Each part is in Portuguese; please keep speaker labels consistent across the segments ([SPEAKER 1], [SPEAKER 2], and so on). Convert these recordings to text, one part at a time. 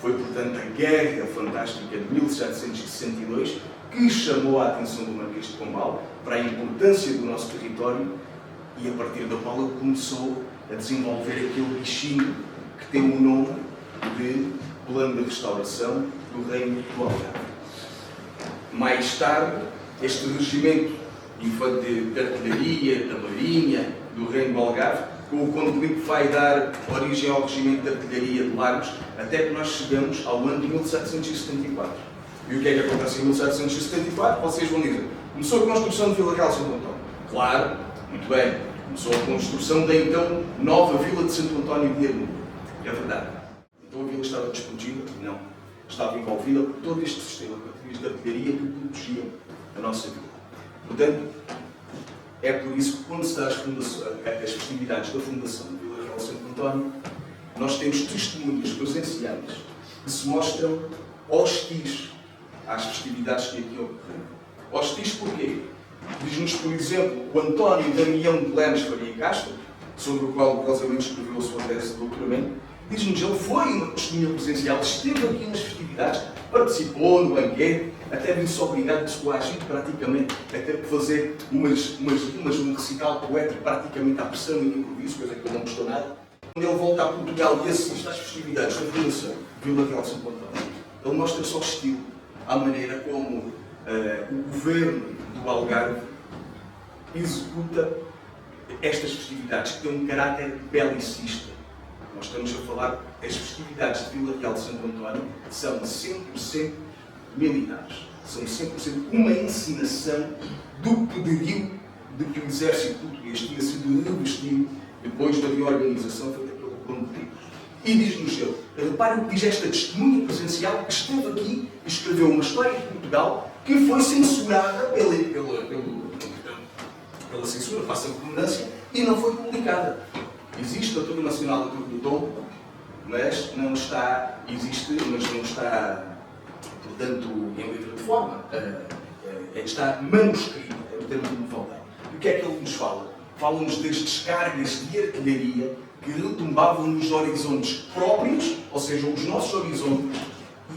[SPEAKER 1] Foi, portanto, a Guerra Fantástica de 1762 que chamou a atenção do Marquês de Pombal para a importância do nosso território e, a partir da qual ele começou a desenvolver aquele bichinho que tem o nome de Plano de Restauração do Reino do Algarve. Mais tarde, este regimento de artilharia da Marinha do Reino do Algarve, com o Conde Filipe, vai dar origem ao regimento de artilharia de Lagos, até que nós chegamos ao ano de 1774. E o que é que acontece em 1774? Vocês vão dizer, começou a construção de Vila Real de Santo António. Claro, muito bem, começou a construção da então nova Vila de Santo António de Armida. É verdade. Então a vila estava desprotegida? Não. Estava envolvida por todo este sistema de baterias de artilharia que protegiam a nossa vila. Portanto, é por isso que quando se dá as festividades da fundação de Vila Real de Santo António, nós temos testemunhas presenciais que se mostram hostis às festividades que aqui ocorreram. Hostis porquê? Diz-nos, por exemplo, o António Damião de Lemos Faria Castro, sobre o qual curiosamente escreveu a sua tese de doutoramento, diz-nos que ele foi uma testemunha presencial, esteve aqui nas festividades, participou no banquete, até viu-se obrigado, coagido praticamente, a ter que fazer umas rimas, um recital poético praticamente à pressão e de improviso, coisa que ele não gostou nada. Quando ele volta a Portugal e assiste às festividades da Fundação Vila Real de Santo António, ele mostra-se hostil à maneira como o governo do Algarve executa estas festividades, que têm um caráter belicista. Nós estamos a falar, as festividades de Vila Real de Santo António são 100% militares. São 100% uma encenação do poderio de que o exército português tinha sido revestido depois da reorganização feita pelo Conde Filipe. E diz-nos ele, repare o que diz esta testemunha presencial que esteve aqui e escreveu uma história de Portugal que foi censurada pela censura, faça a redundância, e não foi publicada. Existe a Doutrina Nacional da Turma do Tom, mas não está, portanto, em letra de forma. Está manuscrita, é o termo que me falta. E o que é que ele nos fala? Fala-nos das descargas de artilharia que retumbavam nos horizontes próprios, ou seja, os nossos horizontes,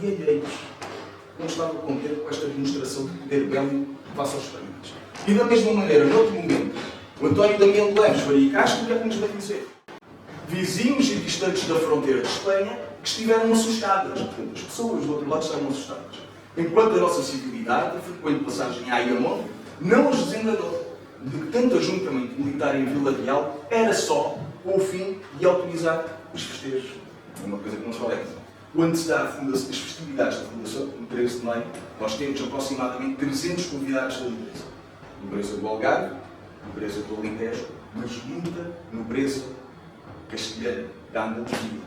[SPEAKER 1] e alheios. Não estava contente com esta demonstração de poder bélico face aos espanhóis. E da mesma maneira, noutro momento, o António Damião de Lemos Faria Castro, o que é que nos vai dizer? Vizinhos e distantes da fronteira de Espanha que estiveram assustadas. Portanto, as pessoas do outro lado estavam assustadas. Enquanto a nossa civilidade, a frequente passagem a Ayamonte, não as desenganou de que tanto ajuntamento militar em Vila Real era só com o fim de autorizar os festejos. É uma coisa que não se fala. Quando se dá as festividades da Fundação, no 13 de maio, nós temos aproximadamente 300 convidados da nobreza. Nobreza do Algarve, nobreza do Alentejo, mas muita nobreza castelhana, da Andaluzia.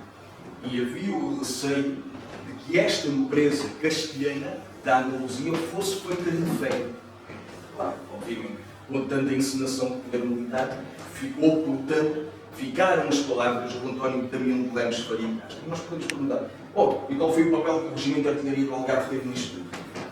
[SPEAKER 1] E havia o receio de que esta nobreza castelhana da Andaluzia fosse feita de ferro. Claro, obviamente, com tanta encenação de poder militar, ficaram as palavras do António Damião de Lemos Faria Castro. E nós podemos perguntar, e qual foi o papel que o Regimento de Artilharia do Algarve teve nisto tudo?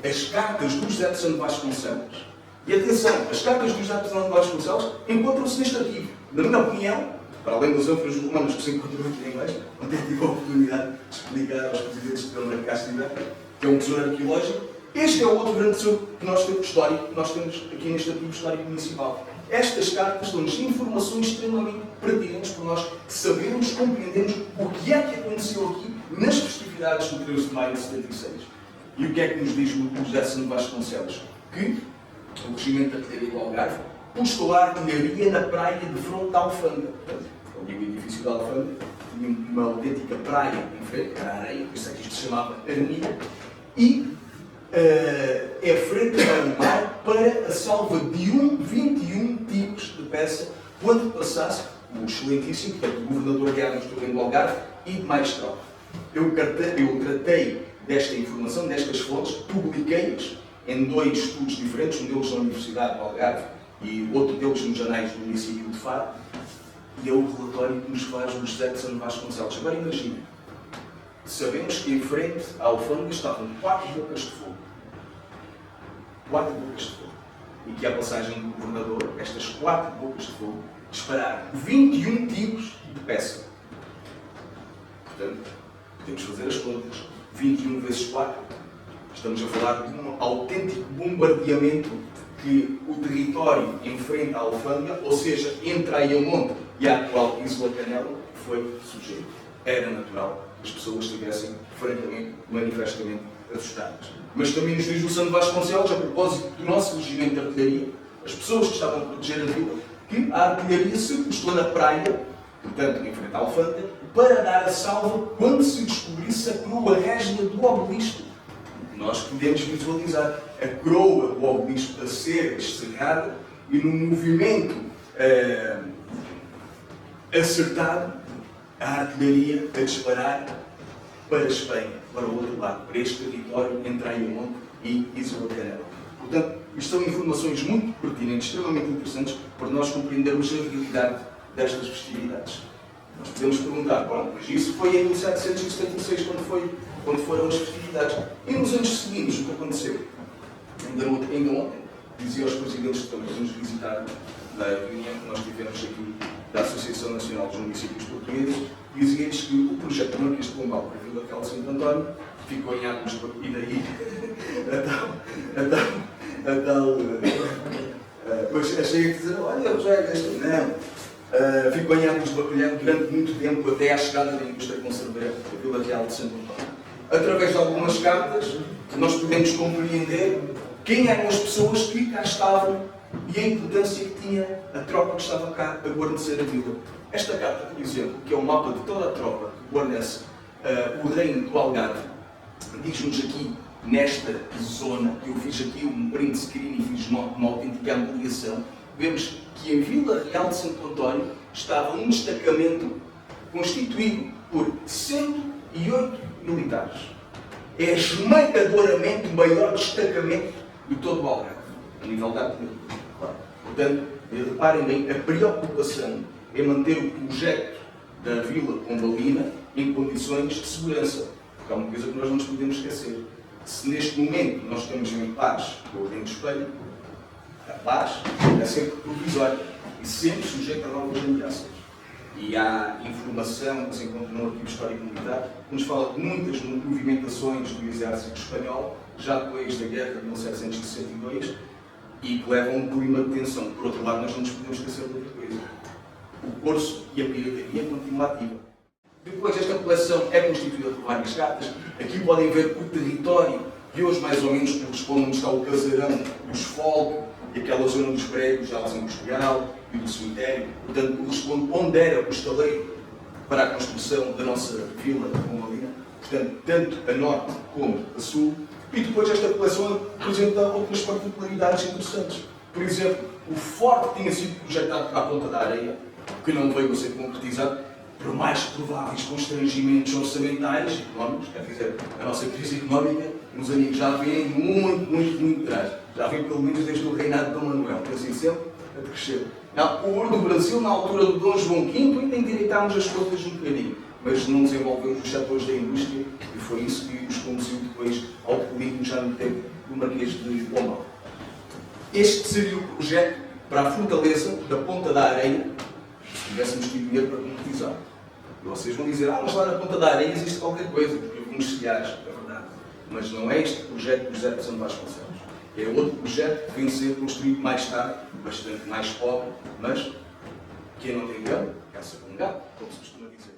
[SPEAKER 1] As cartas do José de Santo Vasconcelos. E atenção, as cartas do José de Santo Vasconcelos encontram-se neste arquivo. Na minha opinião, para além dos ânforas romanos que se encontram aqui em inglês, ontem tive a oportunidade de explicar aos presidentes de Câmara de Castilla, que é um tesouro arqueológico, este é o outro grande tesouro que nós temos histórico, que nós temos aqui neste arquivo histórico municipal. Estas cartas dão-nos informações extremamente pertinentes para nós sabermos, compreendermos o que é que aconteceu aqui nas festividades do 13 de maio de 76. E o que é que nos diz o José de Santo Vasconcelos? Que o Regimento de Artilharia do Algarve postou a artilharia na praia de fronte da Alfândega. Ali o edifício da Alfândega tinha uma autêntica praia em frente, era areia, por isso é que isto se chamava Armida, e é frente ao mar para a salva de 21 tipos de peça quando passasse o excelentíssimo, portanto, o governador de Armas do Reino do Algarve e de mais tropa. Eu tratei desta informação, destas fontes, publiquei-as em 2 estudos diferentes, um deles na Universidade do Algarve e outro deles nos anais do município de Faro, e é o relatório que nos faz o José de Santo Vasconcelos. Agora imaginem, sabemos que em frente à alfândega estavam 4 bocas de fogo. 4 bocas de fogo. E que à passagem do governador, estas 4 bocas de fogo dispararam 21 tipos de peça. Portanto, podemos fazer as contas. 21 vezes 4. Estamos a falar de um autêntico bombardeamento que o território enfrenta a Alfândega, ou seja, entre a Ayamonte e a atual Isla Canela, foi sujeito. Era natural que as pessoas estivessem, francamente, manifestamente assustadas. Mas também nos diz o Sandro Vasconcelos, a propósito do nosso regimento de artilharia, as pessoas que estavam a proteger a vila, que a artilharia se postou na praia, portanto, em frente à Alfândega, para dar a salva quando se descobrisse a coroa régia do obelisco. Nós podemos visualizar a coroa do obelisco a ser descerrada e num movimento acertado, a artilharia a disparar para a Espanha, para o outro lado, para este território entre Ayamonte e Isla Canela. Portanto, isto são informações muito pertinentes, extremamente interessantes, para nós compreendermos a realidade destas festividades. Nós podemos perguntar, bom, mas isso foi em 1776, quando foram as festividades. E nos anos seguintes, o que aconteceu? Ainda ontem, dizia aos presidentes de Câmara, nos visitar na reunião que nós tivemos aqui da Associação Nacional dos Municípios Portugueses, dizia-lhes que o projeto Marquês de Pombal para a Vila Real de Santo António ficou em águas de bacalhau. E daí pois achei que dizer, olha, Rogério, não. Ficou em águas de bacalhau durante muito tempo, até à chegada da indústria conserveira da Vila Real de Santo António. Através de algumas cartas, nós podemos compreender quem eram as pessoas que cá estavam e a importância que tinha a tropa que estava cá a guarnecer a vila. Esta carta, por exemplo, que é um mapa de toda a tropa que guarnece o reino do Algarve, diz-nos aqui, nesta zona, que eu fiz aqui um print screen e fiz uma autêntica ampliação, vemos que em Vila Real de Santo António estava um destacamento constituído por 108 militares. É esmagadoramente o maior destacamento de todo o Algarve, a nível da artilharia. Claro. Portanto, reparem bem, a preocupação é manter o projeto da Vila Pombalina em condições de segurança. Porque há uma coisa que nós não nos podemos esquecer. Se neste momento nós estamos em paz com o Reino de Espanha, a paz é sempre provisória e sempre sujeita a novas ameaças. E há informação que se encontra no Arquivo Histórico Militar que nos fala de muitas movimentações do Exército Espanhol, já depois da Guerra de 1762, e que levam a um clima de tensão. Por outro lado, nós não nos podemos esquecer de outra coisa. O corso e a pirataria continuam ativa. Depois, esta coleção é constituída por várias cartas. Aqui podem ver o território, que hoje mais ou menos corresponde onde está o casarão dos Folk, e aquela zona dos prédios, da Alça Industrial e do cemitério. Portanto, corresponde onde era o estaleiro para a construção da nossa vila de Pombalina. Portanto, tanto a norte como a sul. E depois esta coleção apresenta outras particularidades interessantes. Por exemplo, o forte que tinha sido projetado para a Ponta da Areia, que não veio a ser concretizado, por mais prováveis constrangimentos orçamentais e económicos, quer dizer, a nossa crise económica, os amigos já vêm muito atrás. Já vem pelo menos desde o reinado de Dom Manuel, que assim sempre a crescer. O ouro do Brasil, na altura do Dom João V, ainda endireitámos as contas um bocadinho, mas não desenvolvemos os setores da indústria e foi isso que nos conduziu depois ao declínio já no tempo do Marquês de Pombal. Este seria o projeto para a fortaleza da Ponta da Areia, se tivéssemos tido dinheiro para concretizar. E vocês vão dizer, mas lá na Ponta da Areia existe qualquer coisa, porque houve uns cilhares, é verdade. Mas não é este projeto do José de São Vasconcelos. É outro projeto que vem ser construído mais tarde, bastante mais pobre, mas quem não tem grão, caça com gato, como se costuma dizer.